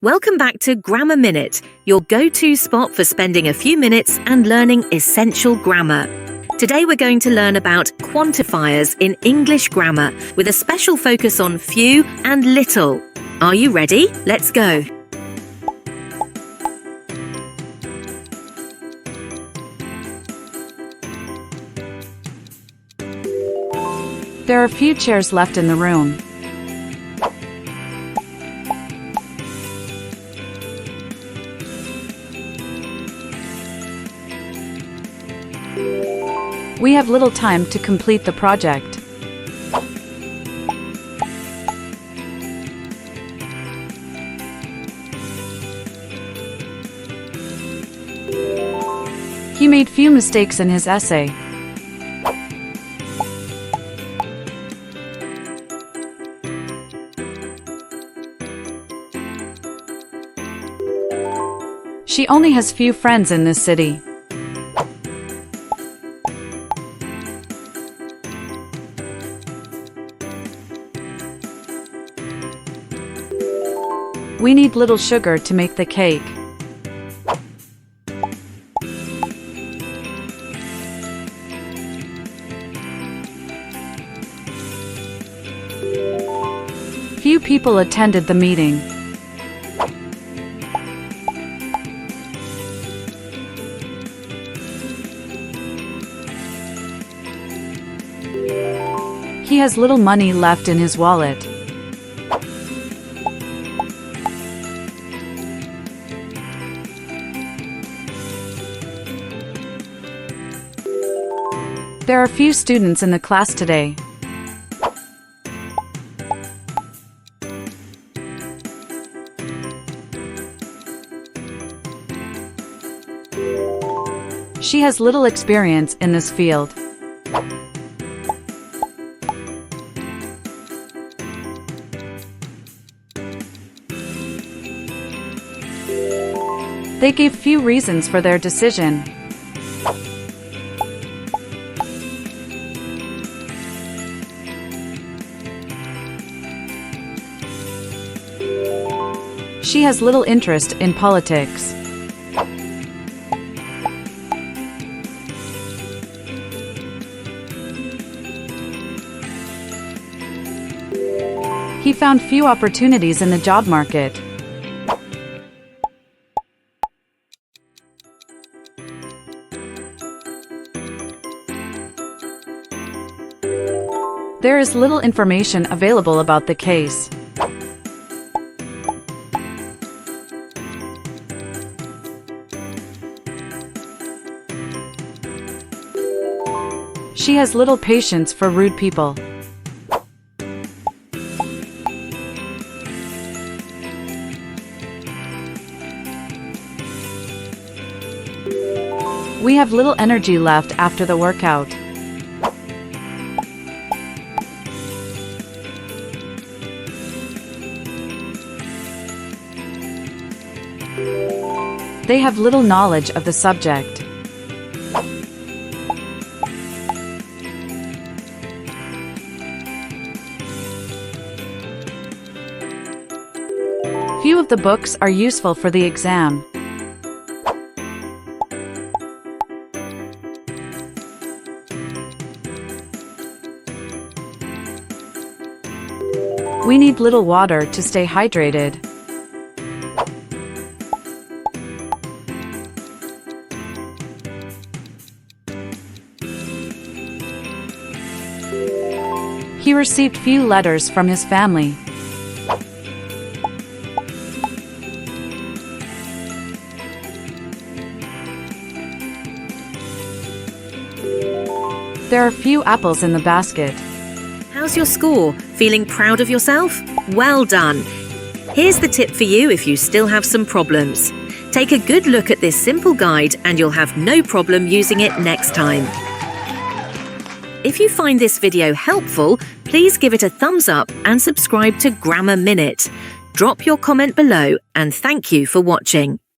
Welcome back to Grammar Minute, your go-to spot for spending a few minutes and learning essential grammar. Today we're going to learn about quantifiers in English grammar with a special focus on few and little. Are you ready? Let's go. There are few chairs left in the room. We have little time to complete the project. He made few mistakes in his essay. She only has few friends in this city. We need little sugar to make the cake. Few people attended the meeting. He has little money left in his wallet. There are few students in the class today. She has little experience in this field. They gave few reasons for their decision. She has little interest in politics. He found few opportunities in the job market. There is little information available about the case. She has little patience for rude people. We have little energy left after the workout. They have little knowledge of the subject. Few of the books are useful for the exam. We need little water to stay hydrated. He received few letters from his family. There are few apples in the basket. How's your score? Feeling proud of yourself? Well done! Here's the tip for you if you still have some problems. Take a good look at this simple guide and you'll have no problem using it next time. If you find this video helpful, please give it a thumbs up and subscribe to Grammar Minute. Drop your comment below and thank you for watching.